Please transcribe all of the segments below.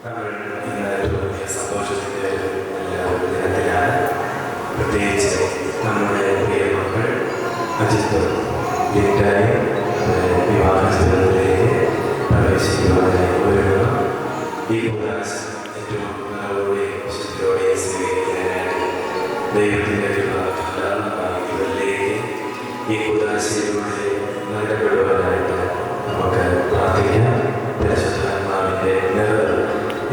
നമ്മൾ ഇന്ന് ഒരു വലിയ സന്തോഷത്തിൻ്റെ ഒരു ദിനത്തിലാണ്. പ്രത്യേകിച്ച് നമ്മുടെ പ്രിയ മക്കൾ അജിത്തും ലിൻഡായും വിവാഹ ജീവിതത്തിലേക്ക് പ്രവേശിക്കുവാനായി ഒരുങ്ങുക. ഈ കൂടാശ ഏറ്റവും ഗുണത്തോടെയും വിശുദ്ധിയോടെയും സ്വീകരിക്കാനായിട്ട് ദൈവത്തിൻ്റെ ധാരാളമായി ഇവരിലേക്ക് ഈ കൂടാശയിലൂടെ നൽകപ്പെടുവാനായിട്ട് നമുക്ക് പ്രാർത്ഥിക്കാം. പരിശുദ്ധാത്മാവിൻ്റെ നിറവ്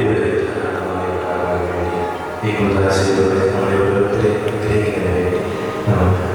ഇവരിൽ ധാരാളമായി ഉണ്ടാകാൻ വേണ്ടി ഈ കൂടാശയിലൂടെ നമ്മളെ ഓരോരുത്തരെ അനുഗ്രഹിക്കുന്നതിന് വേണ്ടി നമുക്ക്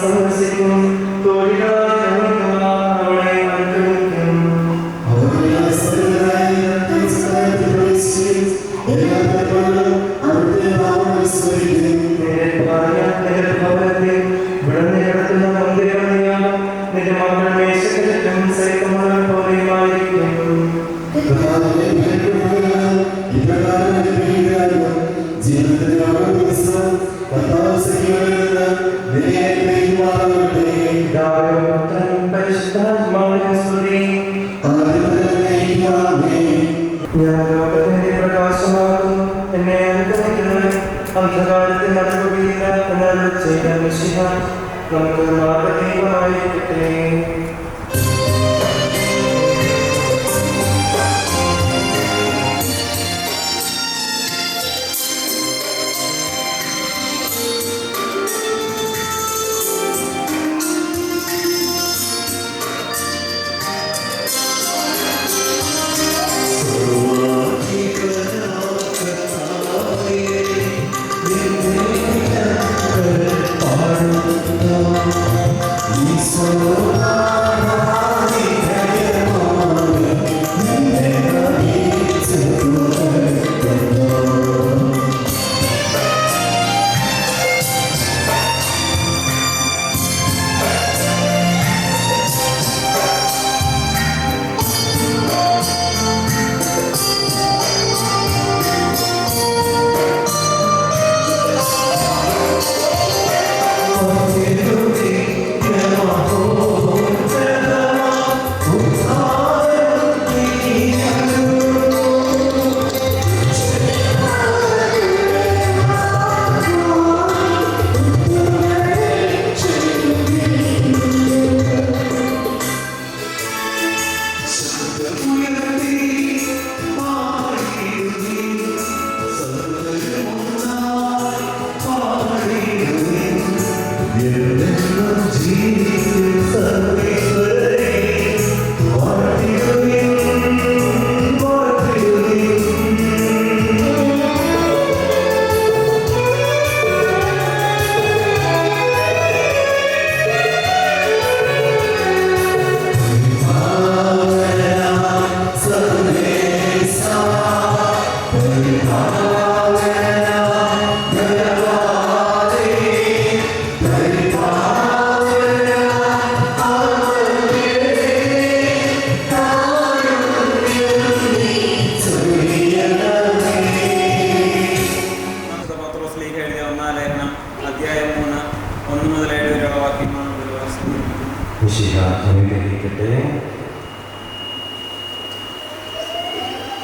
സന്ദർശിക്കുന്നു. സ്തുതി. ഞാൻ ലോകത്തിന്റെ പ്രകാശമാകുന്നു, എന്നെ അനുഗ്രഹിക്കുന്നവൻ അന്ധകാരത്തിൽ നടക്കുകയില്ല എന്നാണ് ചെയ്ത മിശിഹ നമുക്ക് മാർഗദീപമായിരിക്കട്ടെ.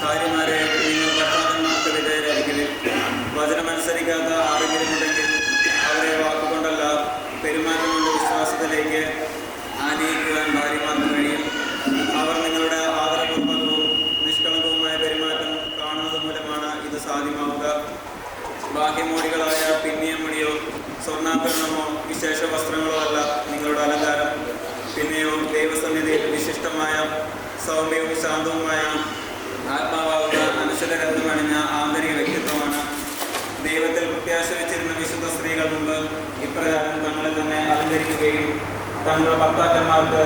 ഭാര്യമാരെ, നിങ്ങൾ ഭർത്താക്കന്മാർക്ക് വിധേയരായിരിക്കരുത്. വചനമനുസരിക്കാത്ത ആരെങ്കിലും ഉണ്ടെങ്കിൽ അവരെ വാക്കുകൊണ്ടല്ല പെരുമാറ്റം കൊണ്ട് വിശ്വാസത്തിലേക്ക് ആനയിക്കുവാൻ ഭാര്യമാർക്ക് കഴിയും. അവർ നിങ്ങളുടെ ആദരപൂർവ്വകവും നിഷ്കളങ്കവുമായ പെരുമാറ്റം കാണുന്നത് മൂലമാണ് ഇത് സാധ്യമാവുക. ബാഹ്യമോടികളായ പിന്നിയ മുടിയോ സ്വർണ്ണാഭരണമോ വിശേഷ വസ്ത്രങ്ങളോ അല്ല നിങ്ങളുടെ അലങ്കാരം. പിന്നെയോ ദൈവസന്നിധിയിൽ വിശിഷ്ടമായ സൗമ്യവും ശാന്തവുമായ ആത്മാവാകുന്ന അനശ്വരരത്നം അണിഞ്ഞ ആന്തരിക വ്യക്തിത്വമാണ്. ദൈവത്തിൽ പ്രത്യാശ വെച്ചിരുന്ന വിശുദ്ധ സ്ത്രീകൾ മുമ്പ് ഇപ്രകാരം തങ്ങളെ തന്നെ അലങ്കരിക്കുകയും തങ്ങളുടെ ഭർത്താക്കന്മാർക്ക്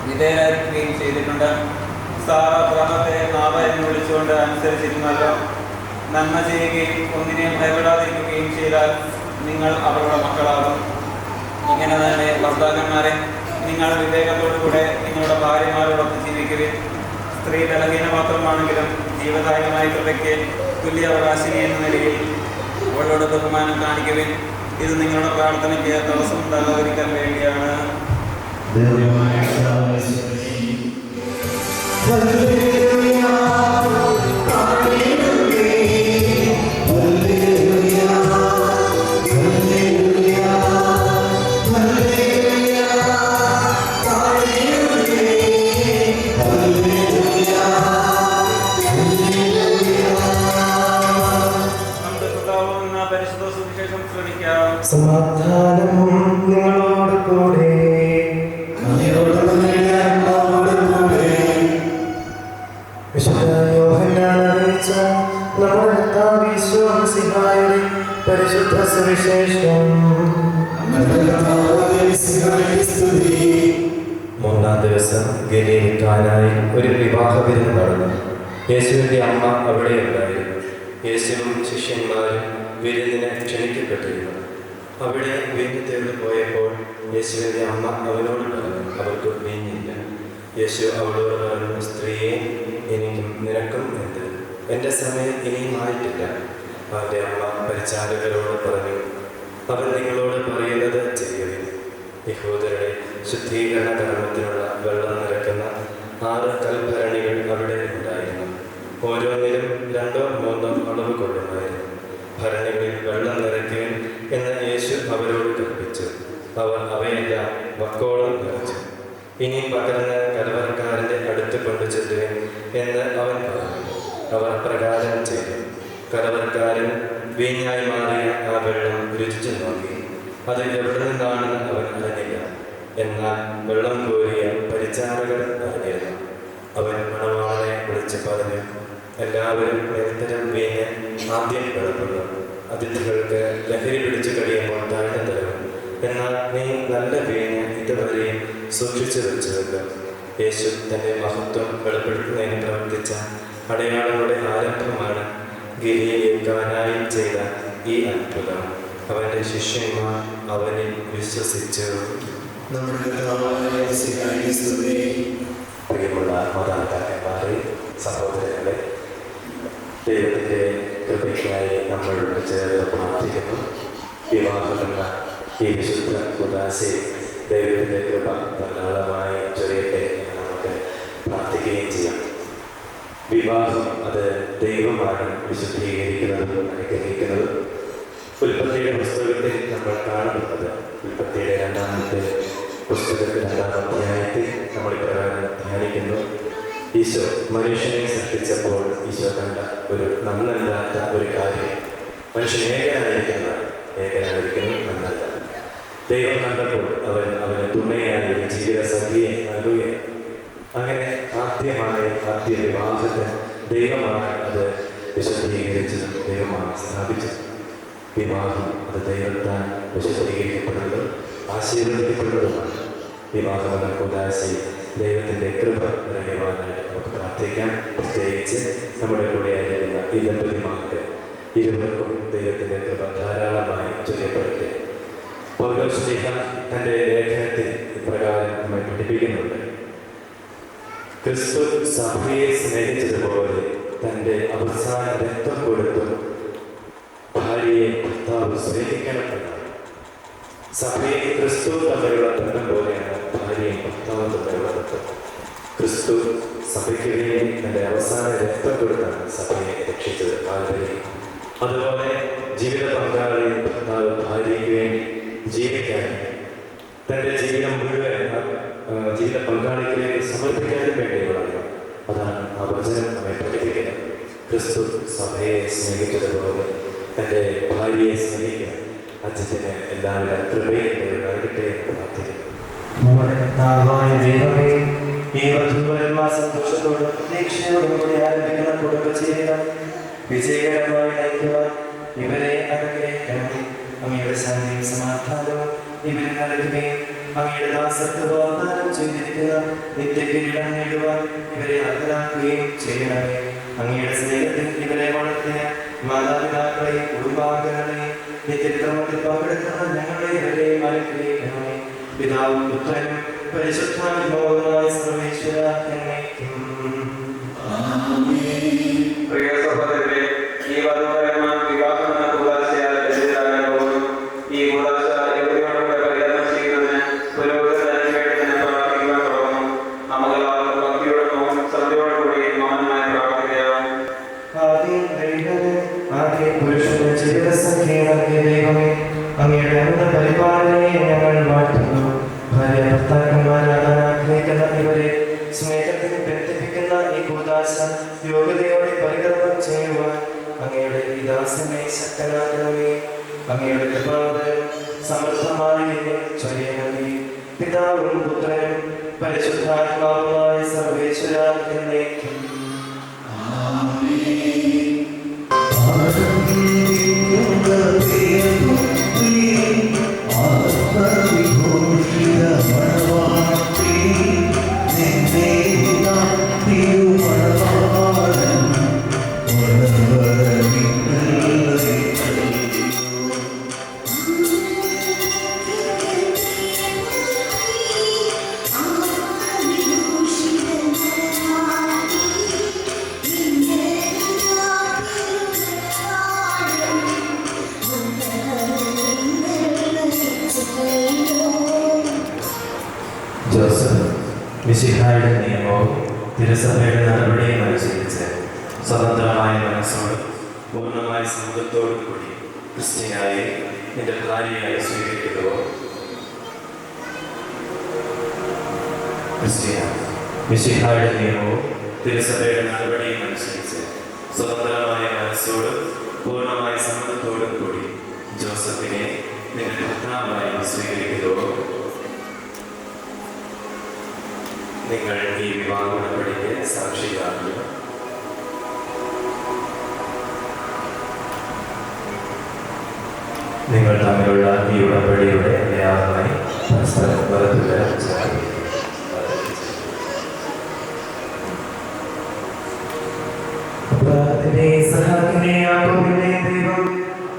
വിധേയരായിരിക്കുകയും ചെയ്തിട്ടുണ്ട്. സാറ ബ്രഹ്മത്തെ നാവ എന്ന് വിളിച്ചുകൊണ്ട് അനുസരിച്ചിരുന്നല്ലോ. നന്മ ചെയ്യുകയും ഒന്നിനെയും ഭയപ്പെടാതിരിക്കുകയും ചെയ്താൽ നിങ്ങൾ അവരുടെ മക്കളാകും. ഇങ്ങനെ തന്നെ ഭർത്താക്കന്മാരെ, നിങ്ങൾ വിവേകത്തോടുകൂടെ നിങ്ങളുടെ ഭാര്യമാരോടൊപ്പം ജീവിക്കുവിൻ. സ്ത്രീ ബലഹീന മാത്രമാണെങ്കിലും ജീവദായകമായ കൃപയ്ക്ക് തുല്യ അവകാശിനി എന്ന നിലയിൽ അവളോട് ബഹുമാനം കാണിക്കുവിൻ. ഇത് നിങ്ങളുടെ പ്രാർത്ഥനയ്ക്ക് തടസ്സം ഉണ്ടാകാതിരിക്കാൻ വേണ്ടിയാണ്. സമാധാനം നിങ്ങളോട് കൂടെ. വിശുദ്ധ യോഹന്നാൻ അറിയിച്ച നമ്മുടെ കർത്താവ് യേശു മിശിഹായുടെ പരിശുദ്ധ സുവിശേഷം. മൂന്നാം ദിവസം ഗലീൽ കാനായിൽ ഒരു വിവാഹ വിരുന്ന് നടന്നു. യേശുവിൻ്റെ അമ്മ അവിടെ ഉണ്ടായിരുന്നു. യേശുവും ശിഷ്യന്മാരും വിരുന്നിന് ക്ഷണിക്കപ്പെട്ടിരുന്നു. അവിടെ വീഞ്ഞ് തേടി പോയപ്പോൾ യേശുവിൻ്റെ അമ്മ അവനോട് പറഞ്ഞു, അവർക്ക് വീഞ്ഞില്ല. യേശു അവളോട് പറഞ്ഞു, സ്ത്രീയെ, എനിക്കും നിനക്കും എന്ത്? എൻ്റെ സമയം ഇനിയും ആയിട്ടില്ല. അവൻ്റെ അമ്മ പരിചാരകരോട് പറഞ്ഞു, അവൻ നിങ്ങളോട് പറയുന്നത് ചെയ്യുവിൻ. യഹൂദരുടെ ശുദ്ധീകരണ കർമ്മത്തിനുള്ള വെള്ളം നിറയ്ക്കുന്ന 6 കൽഭരണികൾ അവിടെ ഉണ്ടായിരുന്നു. ഓരോന്നിലും 2 or 3 അളവ് കൊള്ളുമായിരുന്നു. ഭരണികളിൽ വെള്ളം നിറയ്ക്കുവിൻ എന്ന് യേശു അവരോട് കൽപ്പിച്ചു. അവർ അവയെല്ലാം വക്കോളം നിറച്ചു. ഇനി പകർന്ന് കലവറക്കാരൻ്റെ അടുത്ത് കൊണ്ടു ചെല്ലുവിൻ എന്ന് അവൻ പറഞ്ഞു. അവർ പ്രകാരം ചെയ്തു. കലവറക്കാരൻ വീഞ്ഞായി മാറിയ ആ വെള്ളം രുചിച്ചു നോക്കി. അത് എവിടെ നിന്നാണെന്ന് അവൻ അറിഞ്ഞില്ല. എന്നാൽ വെള്ളം കോരിയ പരിചാരകർ അറിഞ്ഞിരുന്നു. അവൻ മണവാളനെ വിളിച്ച് പറഞ്ഞു, എല്ലാവരും നിരന്തരം വീഞ്ഞ് ആദ്യം വിളമ്പുന്നു. അതിഥികൾക്ക് ലഹരി പിടിച്ചു കഴിയുമ്പോൾ താഴ്ന്നു തരും. എന്നാൽ നീ നല്ല വീഞ്ഞ് ഇതുവരെയും സൂക്ഷിച്ചു വെച്ചുവല്ലോ. യേശു തൻ്റെ മഹത്വം വെളിപ്പെടുത്തുന്നതിന് പ്രവർത്തിച്ച അടയാളങ്ങളുടെ ആരംഭമാണ് ഗലീലയിൽ കാനായിൽ ചെയ്ത ഈ അത്ഭുതം. അവൻ്റെ ശിഷ്യന്മാർ അവനിൽ വിശ്വസിച്ചു. പ്രിയമുള്ള മാതാപിതാക്കന്മാരെ, സഹോദരങ്ങളെ, ദൈവത്തിൻ്റെ കൃപയ്ക്കായി നമ്മൾ ചേർന്ന് പ്രാർത്ഥിക്കുന്നു. വിവാഹമെന്ന ഈ വിശുദ്ധ ഉദാശയെ ദൈവത്തിൻ്റെ കൃപ ധാരാളമായി ചൊരിയട്ടെ എന്ന് നമുക്ക് പ്രാർത്ഥിക്കുകയും ചെയ്യാം. വിവാഹം അത് ദൈവമാണ് വിശുദ്ധീകരിക്കുന്നതും അനുഗ്രഹിക്കുന്നതും. ഉൽപ്പത്തിയുടെ പുസ്തകത്തിൽ നമ്മൾ കാണുന്നത്, ഉൽപ്പത്തിയുടെ 2-ാമത്തെ പുസ്തകത്തിൽ 2-ാം അധ്യായത്തിൽ നമ്മൾ ഇപ്രകാരം ധ്യാനിക്കുന്നു. ഈശോ മനുഷ്യനെ സൃഷ്ടിച്ചപ്പോൾ ഈശോ കണ്ട ഒരു നന്നല്ലാത്ത ഒരു കാര്യം, മനുഷ്യൻ ഏകനായിരിക്കുന്നത് നന്നല്ല. ദൈവം കണ്ടപ്പോൾ അവന് തുണയായി ഒരു ജീവിത സഖിയെ നൽകുകയാണ്. അങ്ങനെ ആദ്യ വിവാഹത്തിന് ദൈവമാണ് അത് വിശദീകരിച്ചതും ദൈവമാണ് സ്ഥാപിച്ചത്. വിവാഹം അത് ദൈവത്താൽ വിശദീകരിക്കപ്പെടുന്നതും ആശീർവദിക്കപ്പെടുന്നതുമാണ്. വിവാഹമെന്ന ഉദാശയിൽ ദൈവത്തിൻ്റെ കൃപ നിറയുവാനായിട്ട് നമുക്ക് പ്രാർത്ഥിക്കാം. പ്രത്യേകിച്ച് നമ്മുടെ കൂടെ ആയിരിക്കുന്ന ഈ ദമ്പതിമാർക്ക് ഇരുവർക്കും ദൈവത്തിൻ്റെ കൃപ ധാരാളമായി ചൊല്ലപ്പെടട്ടെ. പൗലോസ് ശ്ലീഹ തൻ്റെ ലേഖനത്തിൽ ഇപ്രകാരം നമ്മെ പഠിപ്പിക്കുന്നുണ്ട്. ക്രിസ്തു സഭയെ സ്നേഹിച്ചതുപോലെ തൻ്റെ അവസാന രക്തം കൊടുത്തും ഭാര്യയെ ഭർത്താവ് സ്നേഹിക്കണമെന്നാണ്. സഭയെ ക്രിസ്തു തമ്മിലുള്ള ബന്ധം പോലെയാണ് ഭാര്യയും ഭർത്താവും തമ്മിലുള്ള ബന്ധം. ക്രിസ്തു സഭയ്ക്ക് വേണ്ടി തൻ്റെ അവസാന രക്തം കൊടുത്താണ് സഭയെ രക്ഷിച്ചത്. അതുപോലെ ജീവിത പങ്കാളി ഭർത്താവ് ഭാര്യയ്ക്ക് വേണ്ടി ജീവിക്കാനും തൻ്റെ ജീവിതം മുഴുവൻ ജീവിത പങ്കാളിക്ക് വേണ്ടി സമർപ്പിക്കാനും വേണ്ടിയുള്ളതാണ്. അതാണ് ആ വചനം നമ്മെ പഠിപ്പിക്കുന്നത്. ക്രിസ്തു സഭയെ സ്നേഹിച്ചതുപോലെ തൻ്റെ ഭാര്യയെ സ്നേഹിക്കാൻ അച്ഛന് എല്ലാവിധ കൃപയും നൽകട്ടെ എന്ന് പ്രാർത്ഥിക്കുന്നു. ഈ വധുവരന്മാർ സന്തോഷത്തോടും പ്രതീക്ഷയോടും കൂടി ആരംഭിക്കുന്ന കുടുംബജീവിതം വിജയകരമായി നയിക്കുവാൻ ഇവരെ അനുഗ്രഹിക്കണമേ. അങ്ങയുടെ ശാന്തിയും സമാധാനവും ഇവരെ നൽകുകയും അങ്ങയുടെ ദാസർക്ക് വാഗ്ദാനം ചെയ്തിരിക്കുന്ന നിത്യകിരീടം നേടുവാൻ ഇവരെ അർഹരാക്കുകയും ചെയ്യണമേ. അങ്ങയുടെ സ്നേഹത്തിൽ ഇവരെ വളർത്തിയ മാതാപിതാക്കളെയും കുടുംബാംഗങ്ങളെയും നിത്യക്രമത്തിൽ പങ്കെടുക്കുന്ന ഞങ്ങളെ ഇവരെയും അനുഗ്രഹിക്കണമേ. പിതാവും പുത്രനും പരിശുദ്ധാത്മാവുമായ സർവേശ്വര എന്നേക്കും. പ്രിയ സഹോദരരെ, ഈ വധുവരന്മാർ വിവാഹം എന്ന കൂടാശയാൽ രചിതരാകാൻ പോകുന്നു. ഈ കൂടാശ യുവതികളുടെ പരിഹാരം ചെയ്യുന്നതിന് പുരോഗതി വേണ്ടതിന് പ്രാർത്ഥിക്കുവാൻ തുടങ്ങുന്നു. നമുക്കെല്ലാവർക്കും ഭക്തിയോടൊപ്പം ശ്രദ്ധയോടുകൂടി മൗനമായി പ്രാർത്ഥിക്കാം. ആദ്യം പുരുഷന്റെ ജീവിതസഖ്യം നൽകിയ ദൈവമേ, അങ്ങയുടെ അമിത പരിപാലനയെ ഞങ്ങൾ വാഴ്ത്തുന്നു. ഭാര്യ ഭർത്താക്കന്മാരാകാൻ ആഗ്രഹിക്കുന്ന ഇവരെ സ്നേഹത്തിൽ ബന്ധിപ്പിക്കുന്ന ഈ കൂദാശ യോഗ്യതയോടെ പരികർമ്മം ചെയ്യുവാൻ അങ്ങയുടെ ഈ ദാസനെ ശക്തനാക്കണമേ. അങ്ങയുടെ കൃപാവരം സമൃദ്ധമായി ചൊരിയണമേ. പിതാവും പുത്രനും പരിശുദ്ധാത്മാവുമായ സർവേശ്വര എന്നേക്കും. Thank you. തിരുസഭയുടെ നടപടിയും അനുസരിച്ച് സ്വതന്ത്രമായ മനസ്സോട് പൂർണ്ണമായ സമ്മതത്തോടും കൂടി ക്രിസ്ത്യനായി നിന്റെ ഭാര്യയായി സ്വീകരിക്കുന്നുവോ? ക്രിസ്ത്യന മിശിഹായുടെ നിയമവും തിരുസഭയുടെ നടപടിയും അനുസരിച്ച് സ്വതന്ത്രമായ മനസ്സോടും പൂർണ്ണമായ സമ്മതത്തോടും കൂടി ജോസഫിനെ നിന്റെ ഭർത്താവായി സ്വീകരിക്കുന്നുവോ? നിങ്ങൾ ഈ വിവാഹ ഉടമ്പടിക്ക് സാക്ഷിയാകുക. നിങ്ങൾ തമ്മിലുള്ള ഈ ഉടമ്പടിയുടെ അടയാളമായി പരസ്പരം വലതുകരം ചേർക്കുക.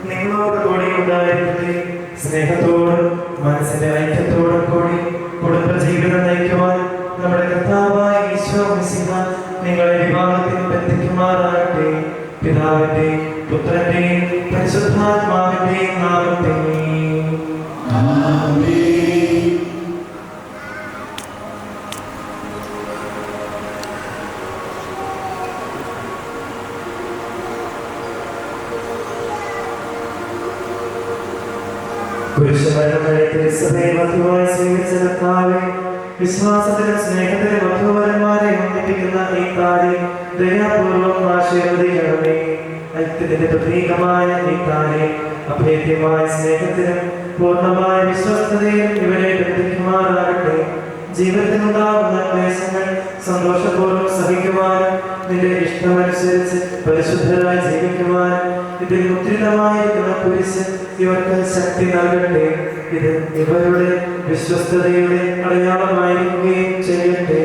നിങ്ങളോട് കൂടി ഉണ്ടായിരിക്കട്ടെ. സ്നേഹത്തോടും മനസ്സിന്റെ ഐക്യത്തോടും കൂടി കുടുംബജീവിതം നയിക്കുവാൻ നമ്മുടെ കർത്താവായ ഈശോ മിശിഹ നിങ്ങളെ വിവാഹത്തിൽ ബന്ധിക്കുമാറാകട്ടെ. പിതാവിന്റെയും പുത്രന്റെയും പരിശുദ്ധാത്മാവിന്റെയും നാമത്തിൽ വിശ്വാസത്തിലും സ്നേഹത്തിലും മധുവരന്മാരെ ഒന്നിപ്പിക്കുന്ന ഈ കാര്യം ദയാപൂർവം ആശീർവദിക്കണമേ. ഐക്യത്തിന്റെ പ്രതീകമായ ഈ കാര്യം അഭേദ്യമായ സ്നേഹത്തിലും പൂർണ്ണമായ വിശ്വസ്തതയിലും ഇവരെ ബന്ധിക്കുമാറാകട്ടെ. ജീവിതത്തിലുണ്ടാകുന്ന ക്ലേശങ്ങൾ സന്തോഷപൂർവ്വം സഹിക്കുവാനും നിന്റെ ഇഷ്ടമനുസരിച്ച് പരിശുദ്ധരായി ജീവിക്കുവാനും ഇതിൽ മുദ്രിതമായിരിക്കുന്ന കുരിശ് ഇവർക്ക് ശക്തി നൽകട്ടെ. ഇത് ഇവരുടെ വിശ്വസ്തതയുടെ അടയാളമായിരിക്കുകയും ചെയ്യട്ടെ.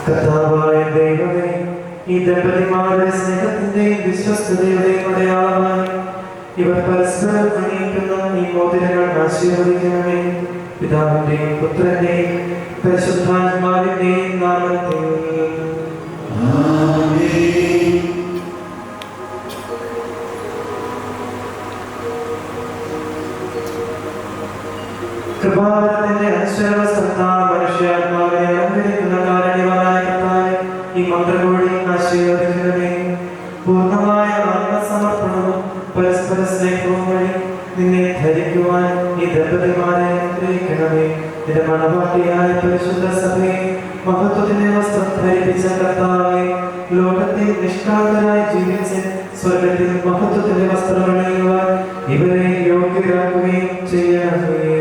കർത്താവായ ദൈവമേ, ഈ ദമ്പതിമാരുടെ സ്നേഹത്തിന്റെയും വിശ്വസ്തതയുടെയും അടയാളമായി ഇവർ പരസ്പരം അണിയിക്കുന്ന ഈ മോതിരങ്ങൾ ആശീർവദിക്കണമേ. പിതാവിന്റെയും പുത്രന്റെയും പരിശുദ്ധാത്മാവിന്റെയും നാമത്തിൽ കൃപാവരത്തിന്റെ അനശ്വരവസ്ഥ മനുഷ്യാത്മാവിനെ അലങ്കരിക്കുന്ന കാരണവനായ കർത്താവേ, ഈ മന്ത്രകോടി ആശീർവദിക്കണമേ. പൂർണ്ണമായ ആത്മസമർപ്പണവും പരസ്പര സ്നേഹവും വഴി നിന്നെ ധരിക്കുവാൻ ഈ ദമ്പതിമാരെ അനുഗ്രഹിക്കണമേ. നിന്റെ മണവാട്ടിയായ പരിശുദ്ധ സഭയെ മഹത്വത്തിന്റെ വസ്ത്രം ധരിപ്പിച്ച കർത്താവേ, ലോകത്തിൽ നിഷ്കളങ്കരായി ജീവിച്ച് സ്വർഗത്തിൽ മഹത്വത്തിന്റെ വസ്ത്രം അണിയുവാൻ ഇവരെ യോഗ്യരാക്കുകയും ചെയ്യണമേ.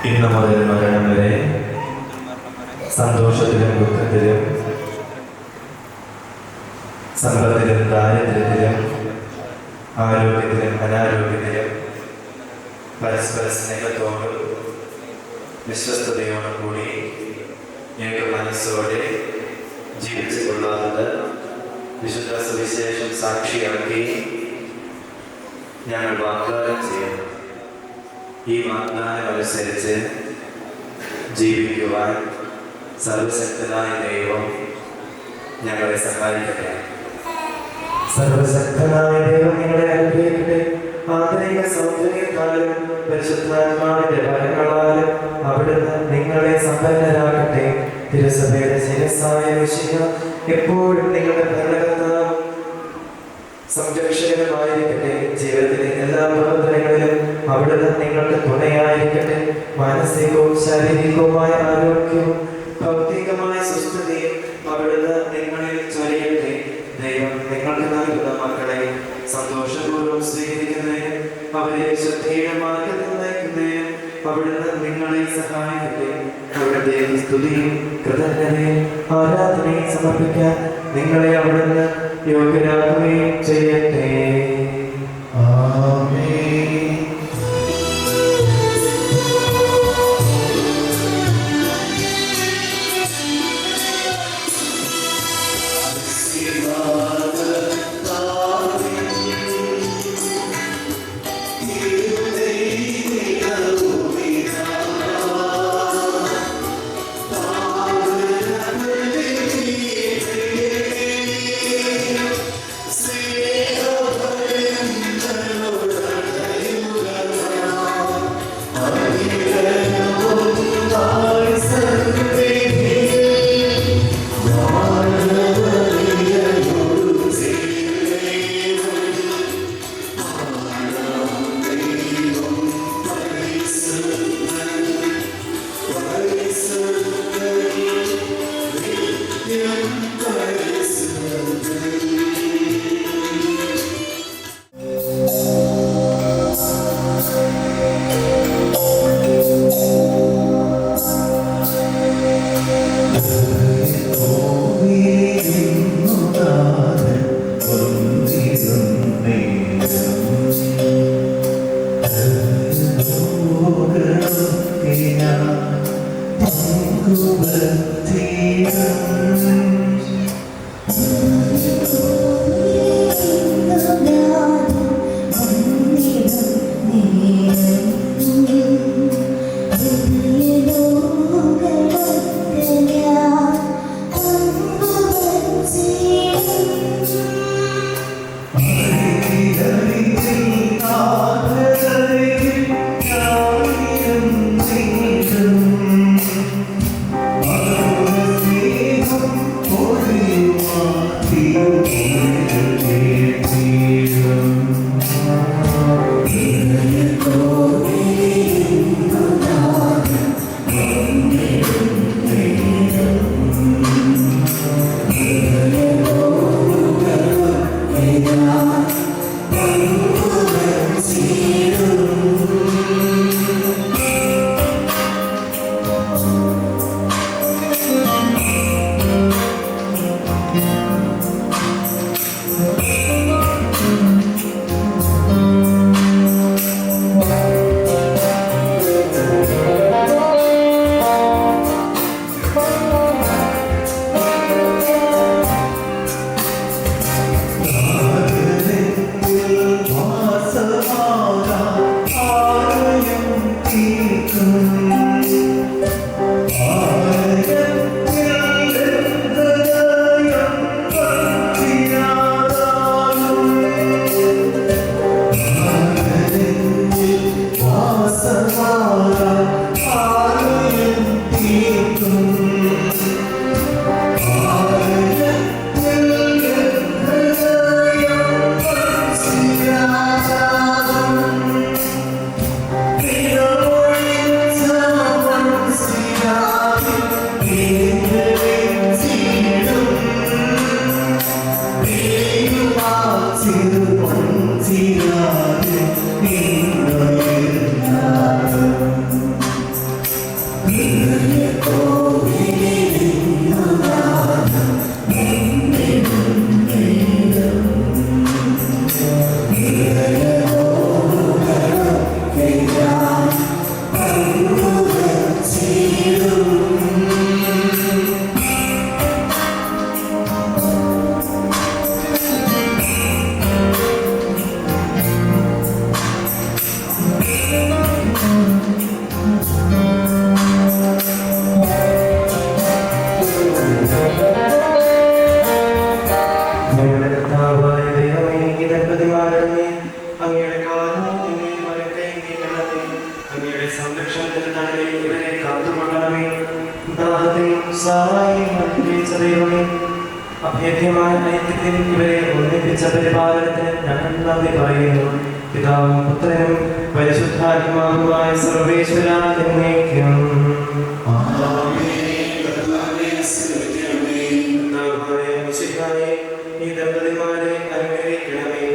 ഇന്ന് മുതൽ മരണം വരെ സന്തോഷത്തിലും ദുഃഖത്തിലും സമ്പത്തിലും ദാരിദ്ര്യത്തിലും ആരോഗ്യത്തിലും അനാരോഗ്യത്തിലും പരസ്പര സ്നേഹത്തോടും വിശ്വസ്തയോടും കൂടി ഏക മനസ്സോടെ ജീവിച്ചു കൊള്ളാറുണ്ട്. വിശുദ്ധ സുവിശേഷം സാക്ഷിയാക്കി ഞങ്ങൾ വാഗ്ദാനം ചെയ്യുന്നു. ഈ വാഗ്ദാനം അനുസരിച്ച് ജീവിക്കുവാൻ സർവശക്തനായ ദൈവം ഞങ്ങളെ സഹായിക്കട്ടെ. സർവശക്തനായ ദൈവം നിങ്ങളെ അനുഗ്രഹിക്കട്ടെ. ആന്തരിക സൗന്ദര്യത്താലും പരിശുദ്ധാത്മാവിന്റെ ഫലങ്ങളാലും അവിടുന്ന് നിങ്ങളെ സമ്പന്നരാകട്ടെ. തിരുസഭയുടെ ശിരസ്സായ മിശിഹ എപ്പോഴും നിങ്ങളുടെ ഭരണകർത്താവും സംരക്ഷകനുമായിരിക്കട്ടെ. ജീവിതത്തിലെ എല്ലാ പ്രവർത്തനങ്ങളിലും അവിടുന്ന് നിങ്ങൾക്ക് തുണയായിരിക്കട്ടെ. മാനസികവും ശാരീരികവുമായ ആരോഗ്യവും ഭൗതികമായ സുസ്ഥിതിയും അവിടുന്ന് നിങ്ങളിൽ ചൊരിയട്ടെ. ദൈവം നിങ്ങൾക്ക് നൽകുന്ന മക്കളെ സന്തോഷപൂർവ്വം സ്വീകരിക്കുന്നതിനും അവരെ ശ്രദ്ധയുടെ മാർഗത്തിൽ നയിക്കുന്നതിനും അവിടുന്ന് നിങ്ങളെ സഹായിക്കട്ടെ. അവിടുത്തെ സ്തുതിയും കൃതജ്ഞതയും ആരാധനയും സമർപ്പിക്കാൻ നിങ്ങളെ അവിടുന്ന് യോഗ്യരാക്കുകയും ചെയ്യട്ടെ. ആമേൻ. Stay over. നിത്യമായ ഐക്യത്തിൽ ഇവരെ ഒന്നിപ്പിച്ച പരിപാലനത്തിന് ഞങ്ങൾ നന്ദി പറയുന്നു. പിതാവും പുത്രനും പരിശുദ്ധാത്മാവുമായ സർവേശ്വര എന്നേക്കും. ഈ ദമ്പതിമാരെ അനുഗ്രഹിക്കണമേ.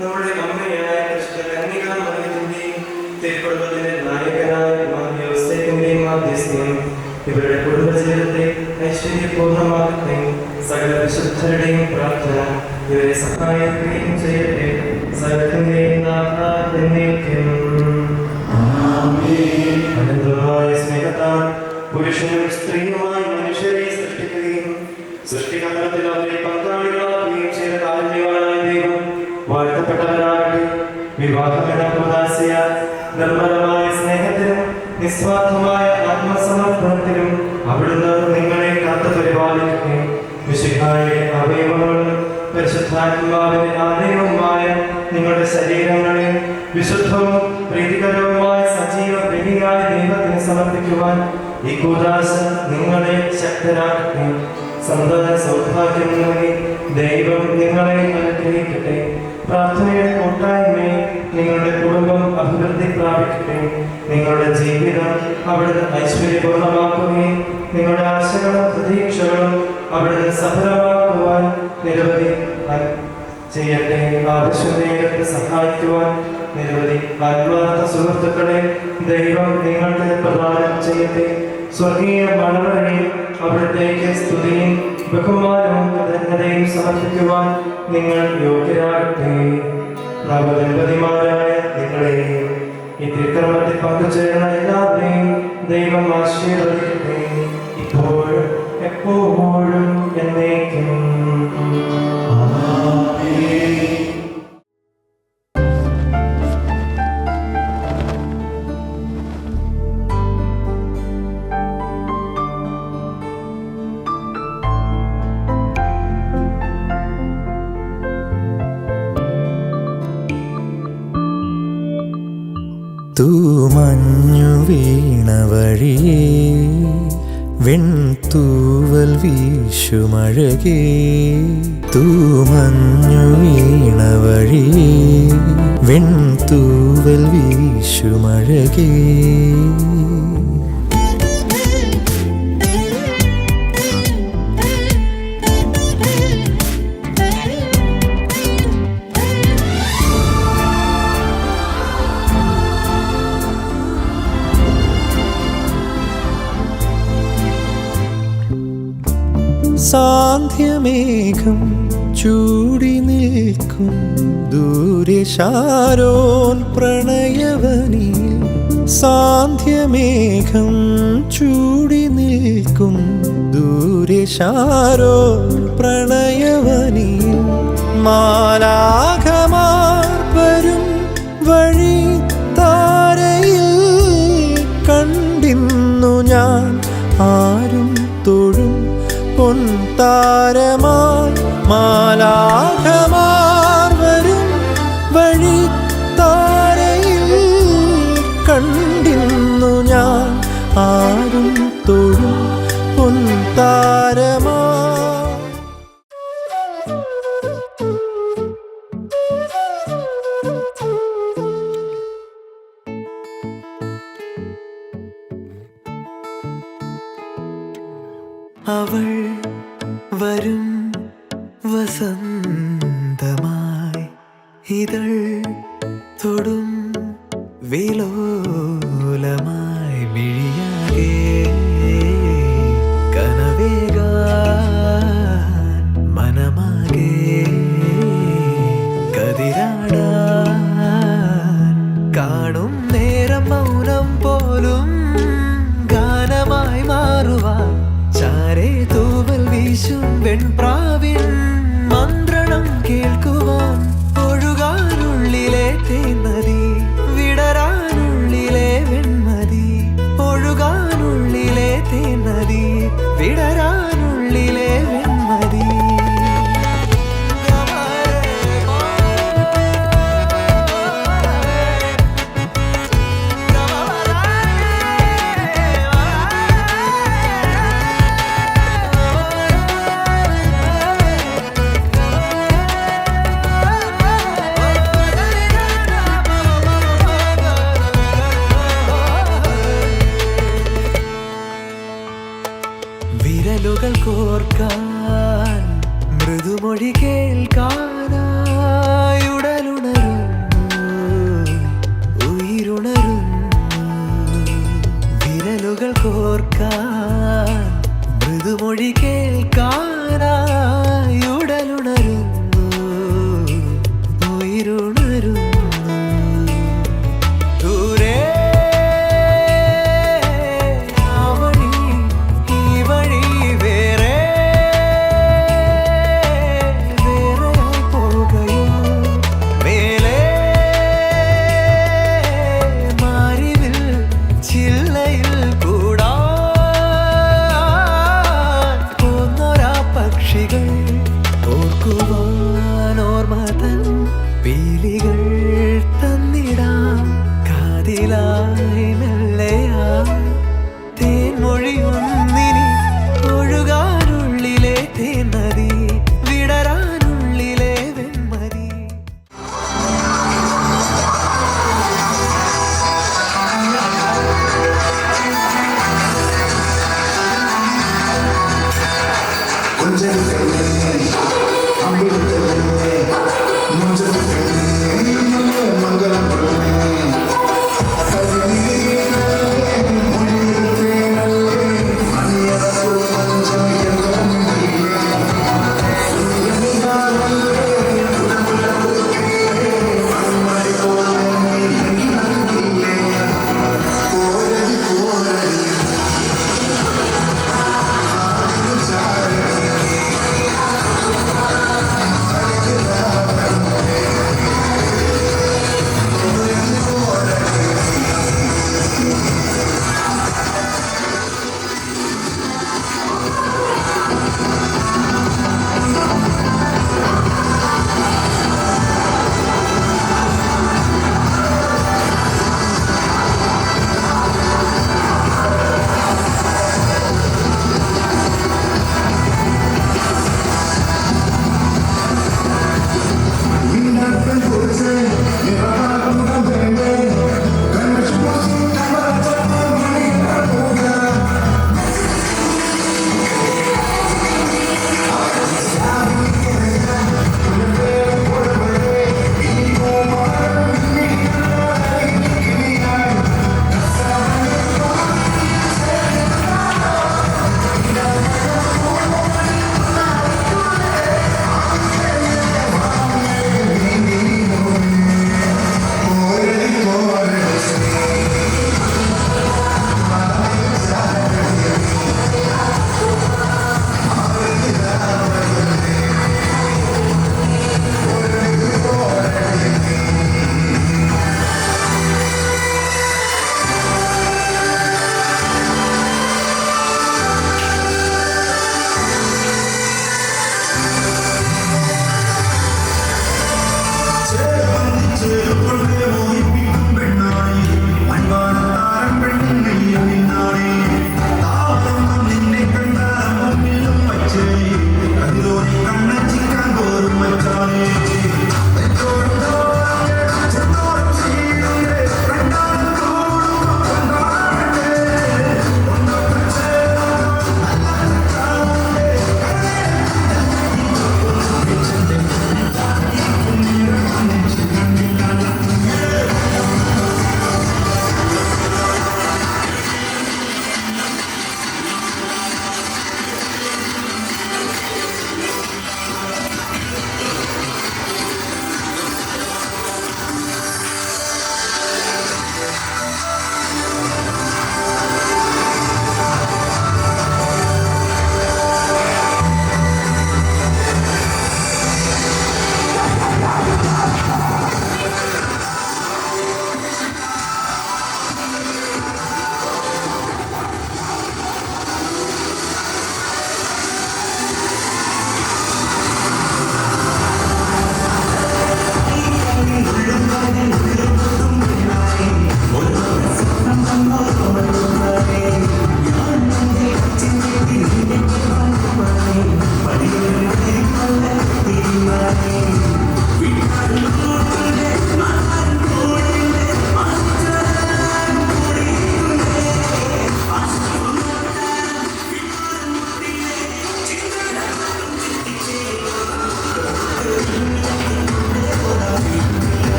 നമ്മുടെ അമ്മയായ കന്യകാമറിയത്തിന്റെയും തിരുക്കുടുംബത്തിന്റെ നായകനായ യോസേഫിന്റെയും മാധ്യസ്ഥ്യം ഇവരുടെ കുടുംബജീവിതത്തെ ഐശ്വര്യപൂർണ്ണമാക്കട്ടെ. സകല വിശുദ്ധരുടെയും പ്രാർത്ഥന ഇവരെ സഹായിക്കുകയും ചെയ്യട്ടെ. സകലത്തിന്റെയും നാഥ എന്നേക്കും. അനന്തമായ സ്നേഹത്താൽ പുരുഷനും സ്ത്രീയുമായി മനുഷ്യരെ സൃഷ്ടിക്കുകയും സൃഷ്ടികാലത്തിൽ അവരെ പങ്കാളികളാക്കുകയും ചെയ്ത കാരുണ്യവാനായ ദൈവം വാഴ്ത്തപ്പെട്ടവരാകട്ടെ. വിവാഹമെന്ന ഉദാസിയ നിർമ്മലമായ സ്നേഹത്തിനും നിസ്വാർത്ഥമായ ആത്മസമർപ്പണത്തിനും അവിടുന്ന് നിങ്ങളെ കാത്തു പരിപാലിക്കട്ടെ. വിശുദ്ധായുടെ അവയവങ്ങളും പരിശുദ്ധാത്മാവിന്റെ ആലയവുമായ നിങ്ങളുടെ ശരീരങ്ങളെ വിശുദ്ധവും പ്രീതികരവുമായ സജീവ ബലിയായ ദൈവത്തിന് സമർപ്പിക്കുവാൻ ഈ കൂദാശ നിങ്ങളെ ശക്തരാക്കട്ടെ. സന്താന സൗഭാഗ്യം നൽകി ദൈവം നിങ്ങളെ അനുഗ്രഹിക്കട്ടെ. പ്രാർത്ഥനയുടെ കൂട്ടായ്മയെ നിങ്ങളുടെ കുടുംബം അഭിവൃദ്ധി പ്രാപിക്കട്ടെ. നിങ്ങളുടെ ജീവിതം അവിടുന്ന് ഐശ്വര്യപൂർണ്ണമാക്കുകയും നിങ്ങളുടെ ആശകളും പ്രതീക്ഷകളും അവിടുന്ന് സഫലമാക്കുവാൻ നിരവധി ചെയ്യട്ടെ. ആവശ്യനേരത്തെ സഹായിക്കുവാൻ നിരവധി ആത്മാർത്ഥ സുഹൃത്തുക്കളെ ദൈവം നിങ്ങൾക്ക് പ്രദാനം ചെയ്യട്ടെ. സ്വർഗീയ മണവരയിൽ അവിടത്തേക്ക് സ്തുതിയും ബഹുമാനവും കൃതജ്ഞതയും സമർപ്പിക്കുവാൻ നിങ്ങൾ യോഗ്യരാകട്ടെ. നവദമ്പതിമാരായ നിങ്ങളെയും ഈ തിരുക്കർമ്മത്തിൽ പങ്കുചേരുന്ന എല്ലാവരെയും ദൈവം ആശീർവദിക്കട്ടെ, ഇപ്പോഴും എപ്പോഴും എന്നേക്കും. തൂമഞ്ഞു വീണ വഴിയേ വെൺതൂവൽ വീശുമഴകേ. തൂമഞ്ഞു വീണ വഴിയേ വെൺതൂവൽ വീശുമഴകേ. സാന്ധ്യമേഘം ചൂടി നിൽക്കും ദൂരെ ശാരോൻ പ്രണയവനിൽ. സാന്ധ്യമേഘം ചൂടി നിൽക്കും ദൂരെ ശാരോൻ പ്രണയവനിൽ. മാലാഖമാർ വരും വഴി താരയിൽ കണ്ടിന്നു ഞാൻ ആരും തൊഴും പൊൻതാരമായി. മാലാഖമാർ വരും വഴി താരയിൽ കണ്ടിന്നു ഞാൻ ആരും തൊഴും പൊൻതാരമായി. അവൾ വരും വസന്തമായി ഇതൾ തൊടും വിലോലമായി. മിഴിയാകെ കനവേകാൻ മനമാകെ കതിരാടാൻ കാണും നേരം മൗനം പോലും ഗാനമായി മാറുവാൻ. ചാരേ തൂവൽ വീശും വെൺപ്രാവിൻ മന്ത്രണം കേൾക്കുവാൻ. ഒഴുകാനുള്ളിലെ തേൻനദി വിടരാനുള്ളിലെ വെൺമതി. ഒഴുകാനുള്ളിലെ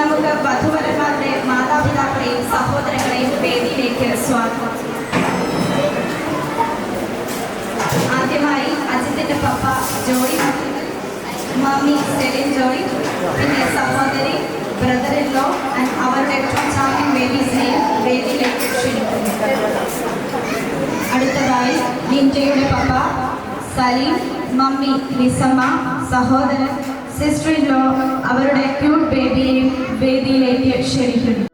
നമുക്ക് വധുവരന്മാരുടെ മാതാപിതാക്കളെയും സഹോദരങ്ങളെയും വേദിയിലേക്ക് സ്വാഗതം. ആദ്യമായി അജിത്തിന്റെ പപ്പ ജോയ്, മമ്മി സെലിൻ ജോയ്, പിന്നെ സഹോദരി, ബ്രദർ ഇൻ ലോ ആൻഡ് അവരുടെ ചാമ്പ്യൻ ബേബീസിനെയും വേദിയിലേക്ക് ക്ഷണിക്കുന്നു. അടുത്തതായി ലിൻഡയുടെ പപ്പ സലീം, മമ്മി ലിസമ്മ, സഹോദരൻ, സിസ്റ്റർ ഇൻ ലോ അവരുടെ ക്യൂട്ട് ബേബിയെയും വേദിയിലേക്ക് ക്ഷണിക്കുന്നു.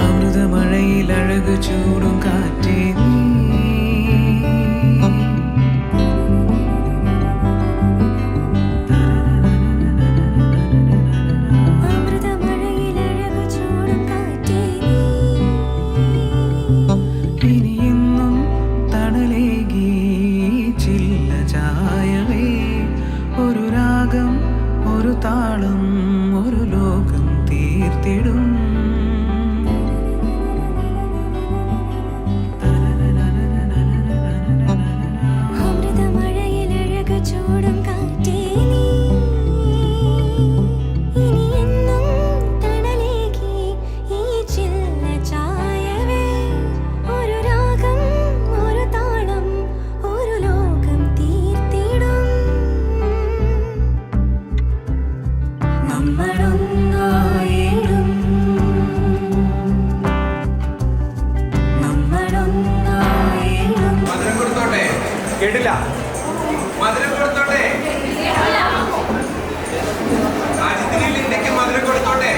അമൃതമഴയിൽ അഴകു ചൂടും കാറ്റേ നീ, ഇനിയെന്നും തണലേകി ചില്ല ചായവേ, ഒരു രാഗം ഒരു താളം ഒരു ലോകം തീർത്തിടും. കേട്ടില്ല? മധുരം കൊടുത്തോട്ടെ. ആജിത്തിന് ലിൻഡയ്ക്ക് മധുരം കൊടുത്തോട്ടെ.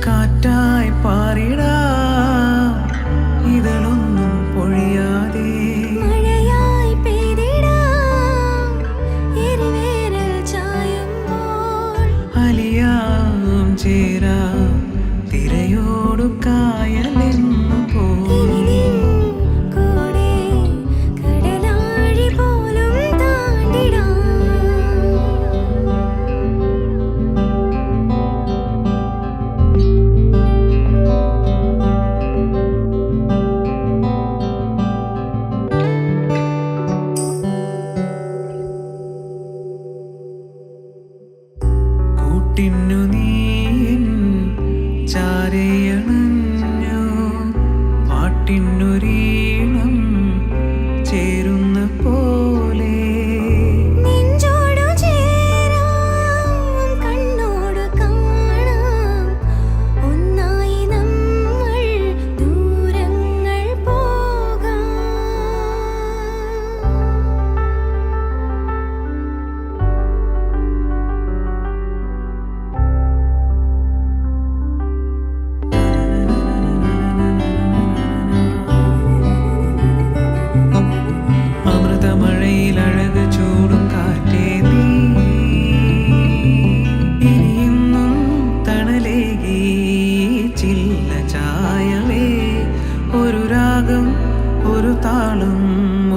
കാറ്റായി പാറിടാ ഇതളൊന്നും പൊഴിയാതെ, മഴയായി പെയ്തിടാം എരിവേനൽ ചായുമ്പോൾ, അലിയാം ചേരാ തിരയോടു കായലെന്നു പോ. കൂടെ കടലാഴി പോലും താണ്ടിടാം. കൂട്ടിന്നു നീ ചാരയണഞ്ഞോ, പാട്ടിന്നൊരീണം ചേരുന്ന പോലെ. നെഞ്ചോടു ചേരാം കണ്ണോടു കാണാം, ഒന്നായി നമ്മൾ ദൂരങ്ങൾ പോകാം. അമൃതമഴയിൽ അഴക് ചൂടും കാറ്റേ നീ, ഇനിയെന്നും തണലേകി ചില്ല ചായവേ, ഒരു രാഗം ഒരു താളം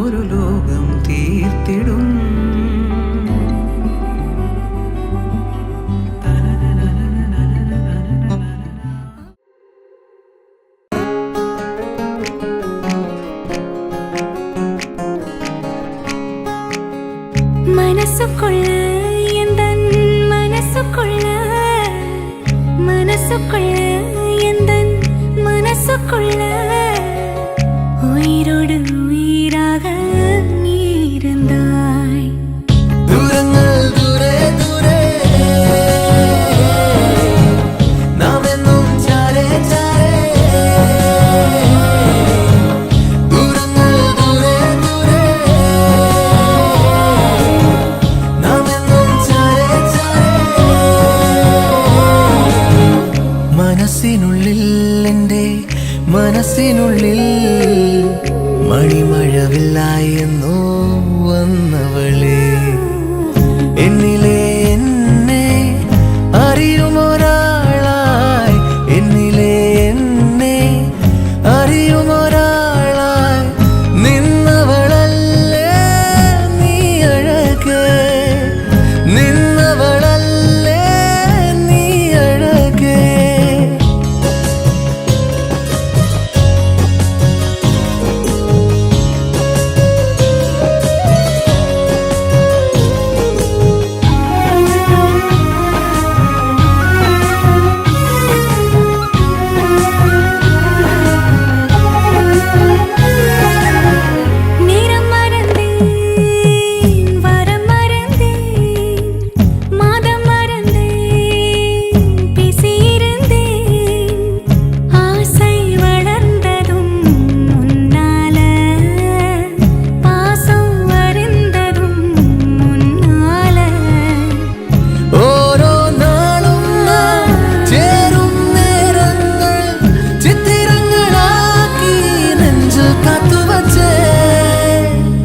ഒരു ലോകം തീർത്തിടും. മനസ്സുക്കുള്ള എന്തൻ മനസ്സുക്കുള്ള, മനസ്സുക്കുള്ള എന്തൻ മനസ്സുക്കുള്ള, ഉയിരോട് ഉയിരാക നീരന്താய். ദൂരങ്ങൾ ദൂരെ ദൂരെ നാം മനസ്സിനുള്ളിൽ മണിമഴവില്ലായെന്നോ വന്നവളെ എന്നിലെ എന്നെ അറിയുമൊരാളായി എന്നിലെ എന്നെ അറിയുമൊരാളായി നിന്നവളല്ലേ നീ അഴകേ നിന്നവളല്ലേ നീ അഴകേ நேரம் மறந்தேன் வரம் மறந்தேன் மாதம் மறந்தேன் பேசியிருந்தேன் ஆசை வளர்ந்ததும் முன்னால பாசம் அறிந்ததும் முன்னால ഓരോ നാളും നാം ചേരും നേരങ്ങൾ ചിത്തിരങ്ങളാക്കി നെഞ്ചിൽ കാത്തുവച്ചേ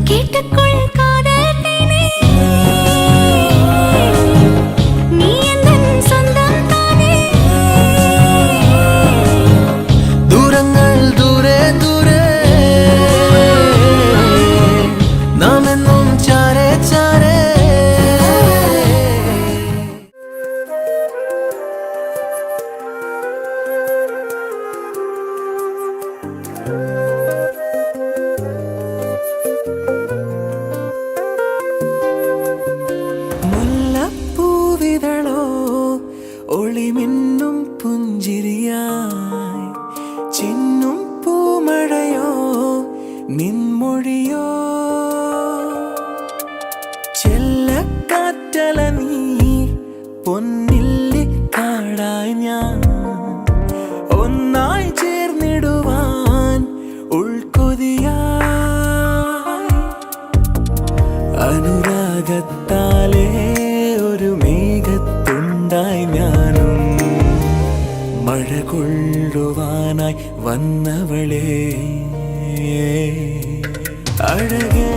கேட்டுக்கொள் காதல் தேனே நீ எந்தன் சொந்தம் தானே ദൂരങ്ങൾ ദൂരെ ദൂരെ നാം എന്നും ചാരേ ചാരേ മുല്ലപ്പൂവിതളോ ഒളിമിന്നും പുഞ്ചിരിയായി ചിന്നും പൂമഴയോ നിൻമൊഴിയോ ചെല്ലക്കാറ്റല നീ പൊന്നില്ലി കാടായി ഞാൻ ഒന്നായി ചേർന്നിടുവാൻ ഉൾക്കൊതിയായി അനുരാഗത്താലേ ഒരു മേഘത്തുണ്ടായി ഞാനും മഴ കൊള്ളുവാനായി വന്നവളെ അഴകേ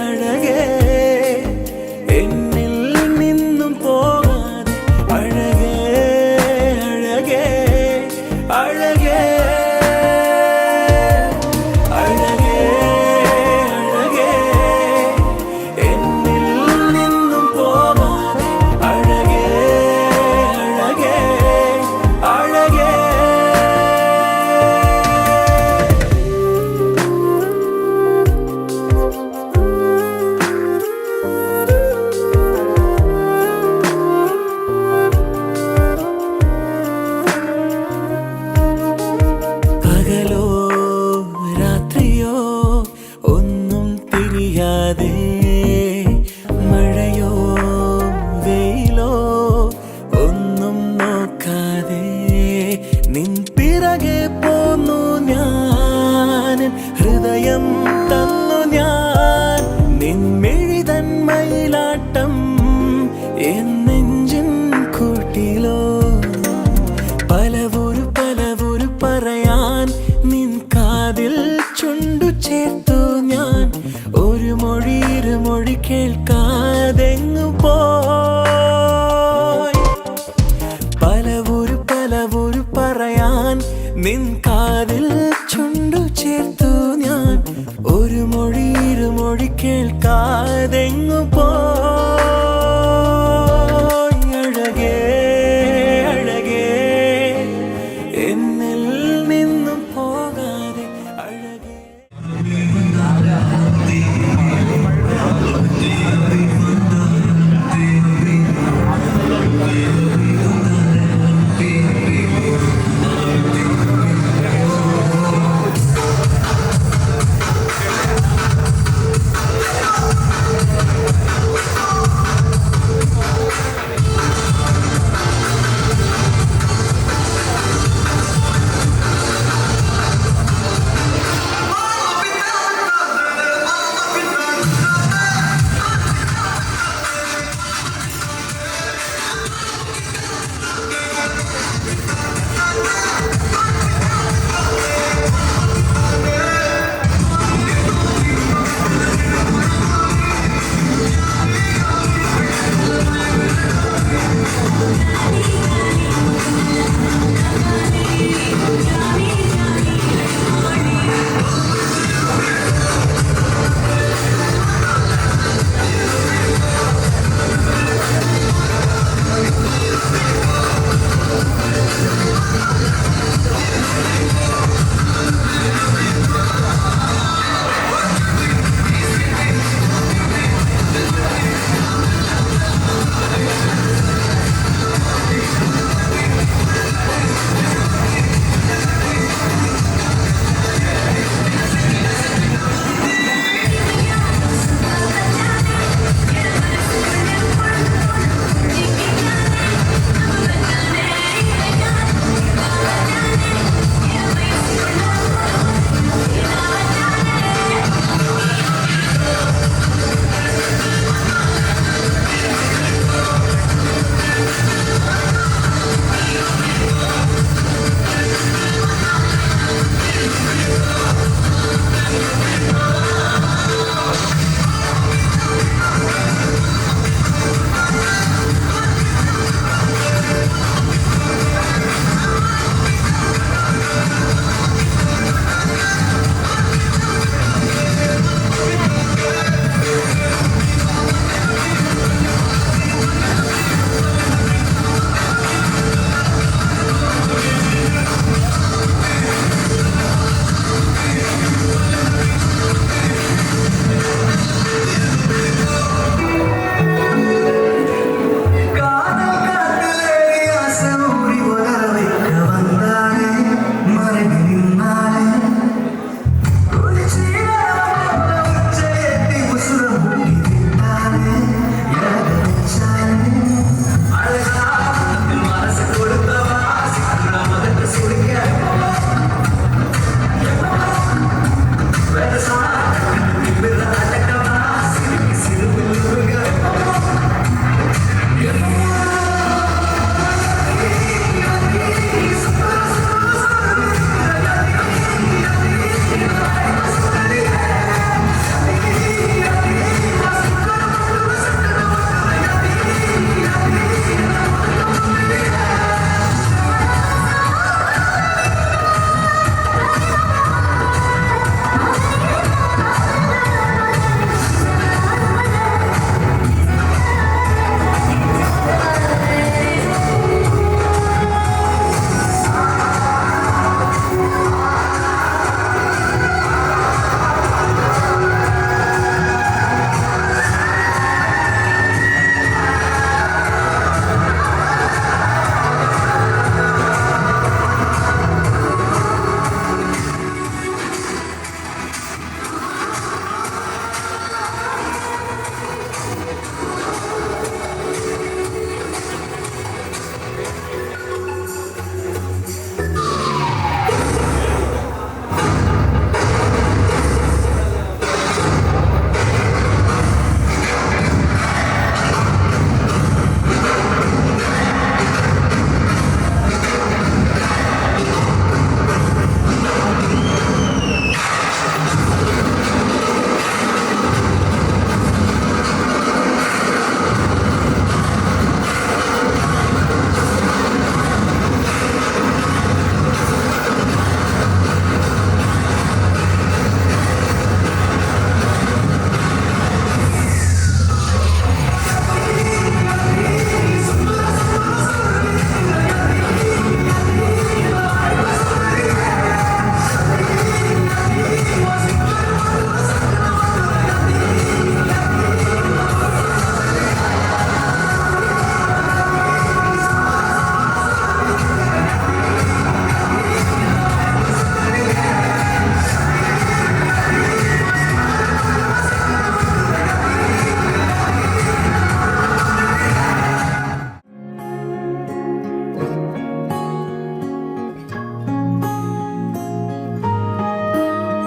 അഴകേ എന്നിൽ നിന്നും പോകാതെ അഴകേ അഴകേ അഴകേ അഴകേ അഴകേ എന്നിൽ നിന്നും പോകാതെ അഴകേ അഴകേ അഴകേ പകലോ രാത്രിയോ ഒന്നും തിരിയാതെ മഴയോ വെയിലോ ഒന്നും നോക്കാതെ നിൻ പിറകെ പോന്നു ഞാൻ ഹൃദയം തന്നു ഞാൻ നിൻമെഴിതൻ മയിലാട്ടം എന്നെഞ്ചിൻ കൂട്ടിലോ പലവൊരു പറയാൻ നിൻ കാതിൽ ചുണ്ടു ചേർത്തു ഞാൻ ഒരു മൊഴി ഇരുമൊഴി കേൾക്കാതെങ്ങു പോയി പലവൊരു പറയാൻ നിൻ കാതിൽ ചുണ്ടു ചേർത്തു ഞാൻ ഒരു മൊഴി ഇരുമൊഴി കേൾക്കാതെങ്ങു പോയി അഴകേ അഴകേ എന്നിൽ നിന്നും പോകാതെ അഴകേ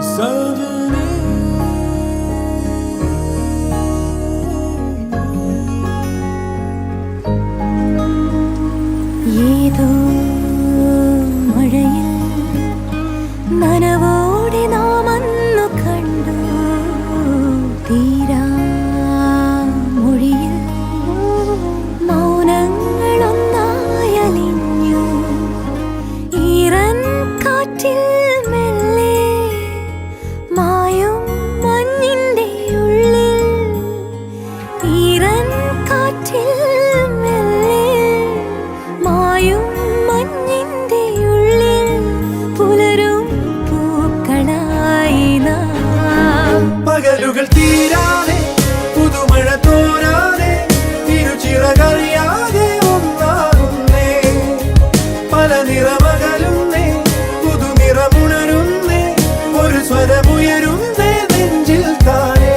സജനേ ഏതോ മഴയിൽ നനവോടെ നാം അന്നു കണ്ടു തീരാ മൊഴിയിൽ മൗനങ്ങളൊന്നായലിഞ്ഞു ഈറൻ കാറ്റിൽ മെല്ലെ മായും മഞ്ഞിൻ്റെ ഉള്ളിൽ ഈറൻ കാറ്റിൽ മെല്ലെ മായും മഞ്ഞിൻ്റെ ഉള്ളിൽ പുലരും പൂക്കളായി നാം പകലുകൾ തീരാതെ പുതുമഴ തോരാതെ തിരുച്ചിറകറിയാതെ ഒന്നാകുന്നേ പല നിറമകലുന്നേ പുതുനിറമുണരുന്നേ ഒരു സ്വരമുയരുന്നേ നെഞ്ചിൽ താനേ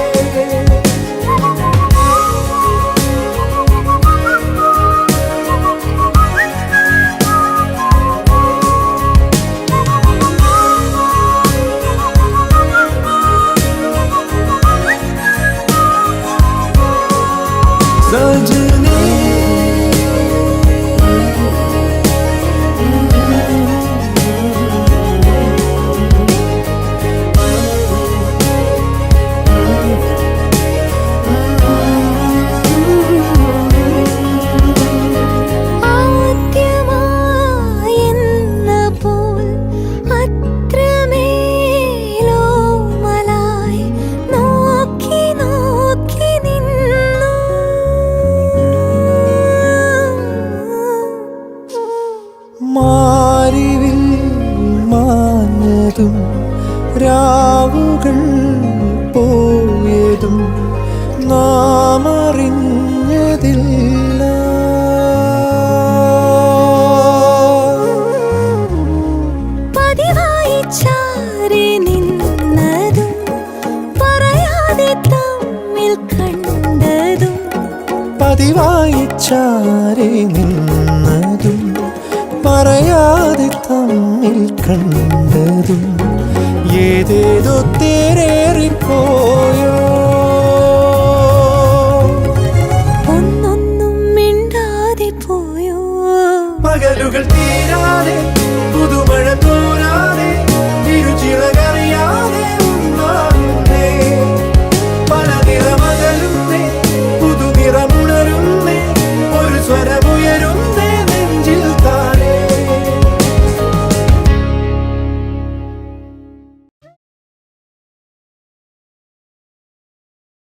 സജനേ ആദ്യമായെന്ന പോൽ അത്രമേലോമലായി നോക്കി നോക്കി നിന്നു മാറിവിൽ മാഞ്ഞതും രാവുകൾ പോയതും നാം അറിഞ്ഞതില്ല പതിവായി ചാരി നിന്നതും പറയാതെ തമ്മിൽ കണ്ടതും പതിവായി ചാരി നിന്നതും പറയാതെ തമ്മിൽ കണ്ടതും ഏതേതോ തേരേറിപ്പോയോ ഒന്നൊന്നും മിണ്ടാതെ പോയോ പകലുകൾ തീരാതെ പുതുമഴ തോരാതെ തിരുച്ചിറക